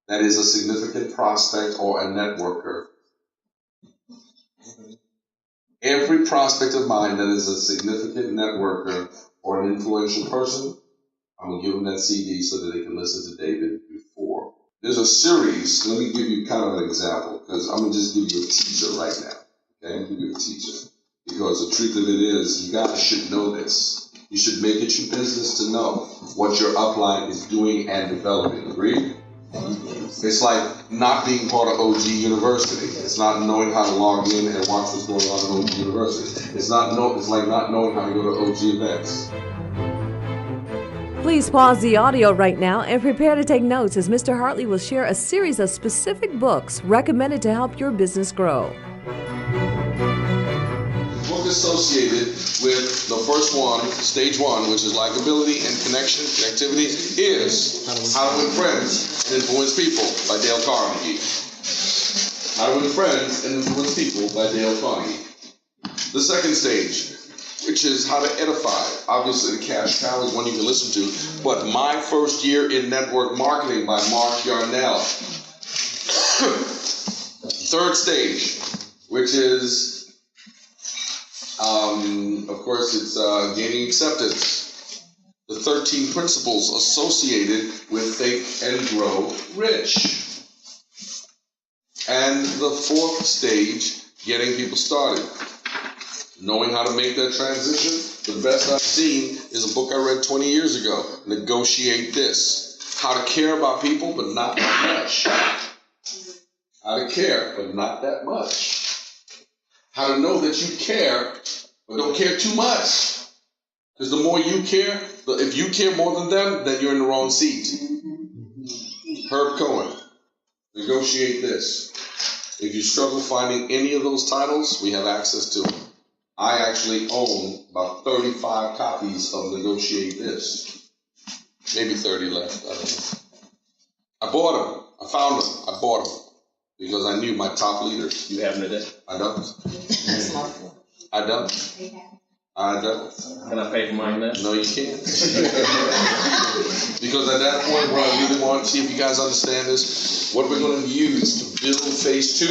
that is a significant prospect or a networker, every prospect of mine that is a significant networker or an influential person, I'm going to give them that CD so that they can listen to David before. There's a series, let me give you kind of an example, because I'm going to just give you a teaser right now. Okay, I'm going to give you a teaser. Because the truth of it is, you guys should know this. You should make it your business to know what your upline is doing and developing. Agreed? It's like not being part of OG University. It's not knowing how to log in and watch what's going on in OG University. It's like not knowing how to go to OG events.
Please pause the audio right now and prepare to take notes as Mr. Hartley will share a series of specific books recommended to help your business grow.
Book associated with the first one, stage one, which is likability and connectivity, is How to Win Friends and Influence People by Dale Carnegie. How to Win Friends and Influence People by Dale Carnegie. The second stage, which is How to Edify. Obviously, the cash cow is one you can listen to, but My First Year in Network Marketing by Mark Yarnell. Third stage, which is of course, it's Gaining Acceptance. The 13 principles associated with Think and Grow Rich. And the fourth stage, Getting People Started. Knowing how to make that transition. The best I've seen is a book I read 20 years ago, Negotiate This. How to care about people, but not that much. How to care, but not that much. How to know that you care, but don't care too much. Because the more you care, if you care more than them, then you're in the wrong seat. Herb Cohen, Negotiate This. If you struggle finding any of those titles, we have access to them. I actually own about 35 copies of Negotiate This. Maybe 30 left, I don't know. I bought them. I found them. I bought them. Because I knew my top leaders.
You have them today?
I don't.
That's lovely.
I don't. I don't.
Can I pay for mine now?
No, you can't. Because at that point where I really want to see if you guys understand this, what we're going to use to build phase 2,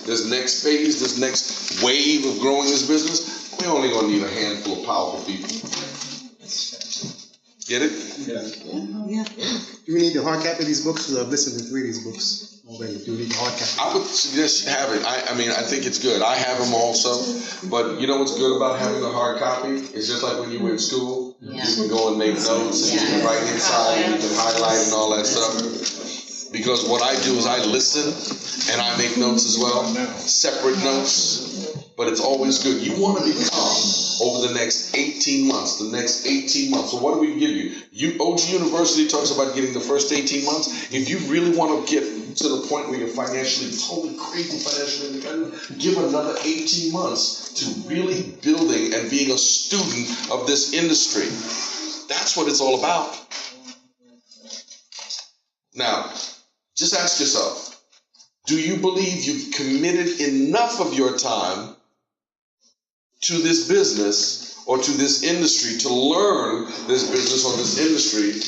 this next phase, this next wave of growing this business, we're only going to need a handful of powerful people. Get it?
Yeah.
Do we need the hard copy of these books? Because I've listened to 3 of these books already. Do we need the hard copy?
I would suggest you have it. I mean, I think it's good. I have them also. But you know what's good about having a hard copy? It's just like when you were in school.
Yeah.
You can go and make notes. And you can write inside. And you can highlight and all that stuff. Because what I do is I listen and I make notes as well. Separate notes. But it's always good. You want to become over the next 18 months. The next 18 months. So what do we give you? OG University talks about getting the first 18 months. If you really want to get to the point where you're totally crazy financially independent, give another 18 months to really building and being a student of this industry. That's what it's all about. Now, just ask yourself, do you believe you've committed enough of your time to this business or to this industry to learn this business or this industry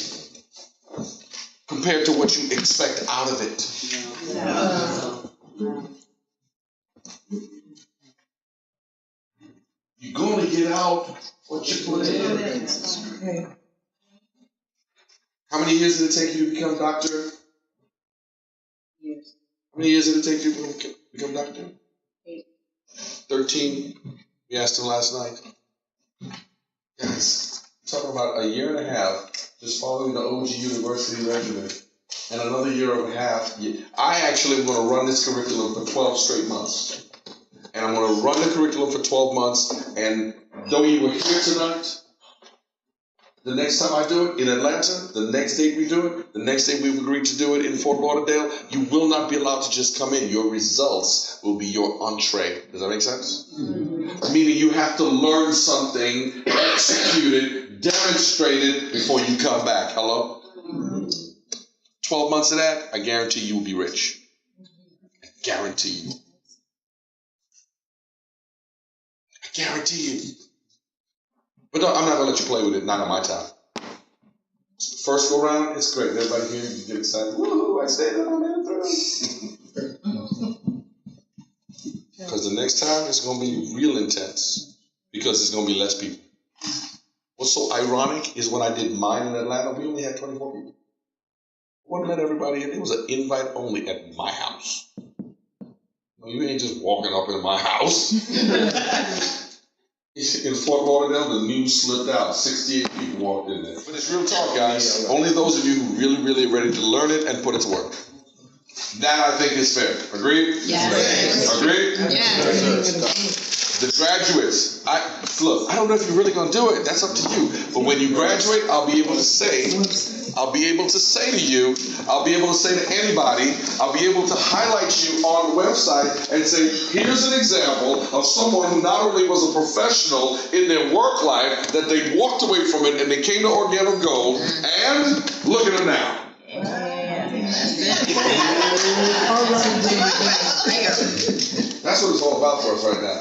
compared to what you expect out of it?
No.
You're going to get out what you put in. How many years did it take you to become doctor?
Years.
How many years did it take you to become doctor?
8.
13. We asked him last night. Guys, talking about a year and a half just following the OG University regimen and another year and a half. I actually am going to run this curriculum for 12 straight months. and I'm going to run the curriculum for 12 months. And though you were here tonight, the next time I do it in Atlanta, the next date we do it, the next day we've agreed to do it in Fort Lauderdale, you will not be allowed to just come in. Your results will be your entree. Does that make sense? Mm-hmm. Meaning you have to learn something, execute it, demonstrate it before you come back. Hello? Mm-hmm. 12 months of that, I guarantee you will be rich. I guarantee you. I guarantee you. But no, I'm not going to let you play with it, not on my time. First go round, it's great. Everybody here, you get excited. Woohoo, I stayed up on that through. Because the next time, it's going to be real intense. Because there's going to be less people. What's so ironic is when I did mine in Atlanta, we only had 24 people. I wouldn't let everybody in. It was an invite only at my house. No, you ain't just walking up in my house. In Fort Lauderdale, the news slipped out. 68 people walked in there. But it's real talk, guys. Only those of you who really, really are ready to learn it and put it to work. That, I think, is fair. Agreed?
Yes.
Agreed?
Yes.
The graduates, look, I don't know if you're really going to do it. That's up to you. But when you graduate, I'll be able to say to you, I'll be able to say to anybody, I'll be able to highlight you on the website and say, here's an example of someone who not only was a professional in their work life, that they walked away from it and they came to Organic Gold, and look at them now. That's what it's all about for us right now.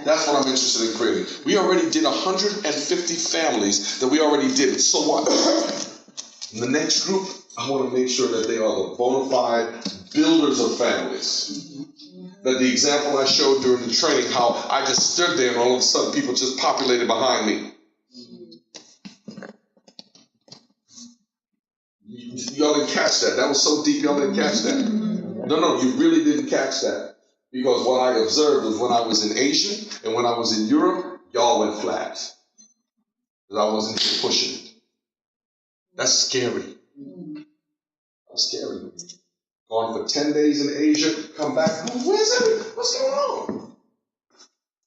That's what I'm interested in creating. We already did 150 families that we already did. So what? In the next group, I want to make sure that they are the bona fide builders of families. That the example I showed during the training, how I just stood there and all of a sudden people just populated behind me. Y'all didn't catch that. That was so deep, y'all didn't catch that. No, you really didn't catch that. Because what I observed was when I was in Asia and when I was in Europe, y'all went flat. Because I wasn't here pushing it. That's scary. That's scary. Gone for 10 days in Asia, come back, where's everything? What's going on?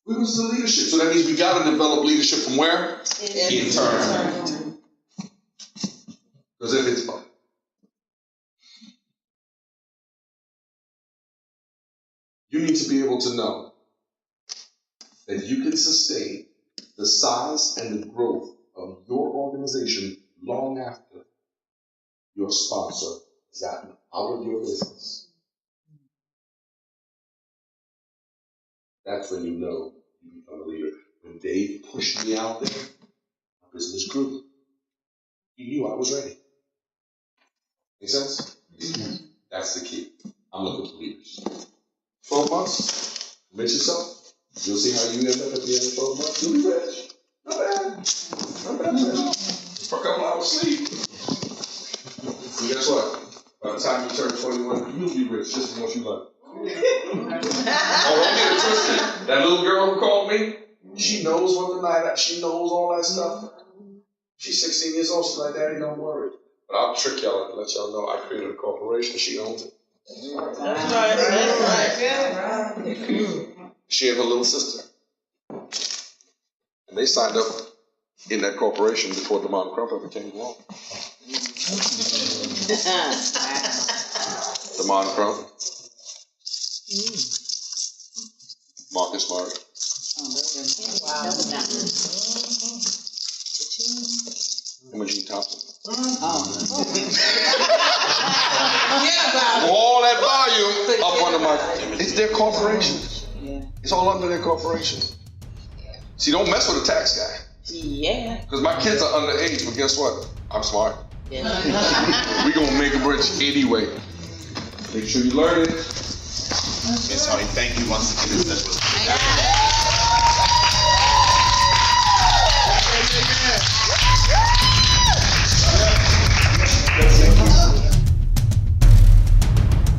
Where was the leadership? So that means we got to develop leadership from where? Internal. Because if it's you need to be able to know that you can sustain the size and the growth of your organization long after your sponsor is out of your business. That's when you know you become a leader. When Dave pushed me out there, my business grew. He knew I was ready. Make sense? Mm-hmm. That's the key. I'm looking for leaders. 12 months, commit yourself. You'll see how you end up at the end of 12 months. You'll be rich. Not bad. Not bad. For a couple hours sleep. And guess what? By the time you turn 21, you'll be rich just from what you learn. Oh, don't get it twisted. That little girl who called me, she knows what the night, she knows all that stuff. She's 16 years old. She's like, Daddy, don't worry. But I'll trick y'all and let y'all know I created a corporation. She owns it. That's right. She and her little sister. And they signed up in that corporation before DeMond Crump ever came along. DeMond Crump. Marcus Smart. Imogene Thompson. All that volume up under my. It's their corporation. It's all under their corporation. See, don't mess with a tax guy.
Yeah.
Because my kids are underage, but guess what? I'm smart. Yeah. We're gonna make them rich anyway. Make sure you learn it.
Miss Hartley, thank you once again.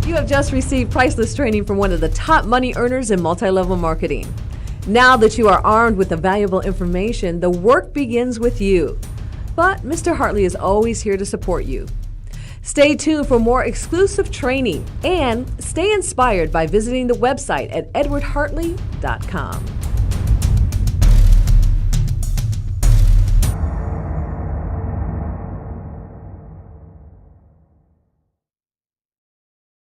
You have just received priceless training from one of the top money earners in multi-level marketing. Now that you are armed with the valuable information, the work begins with you. But Mr. Hartley is always here to support you. Stay tuned for more exclusive training and stay inspired by visiting the website at edwardhartley.com.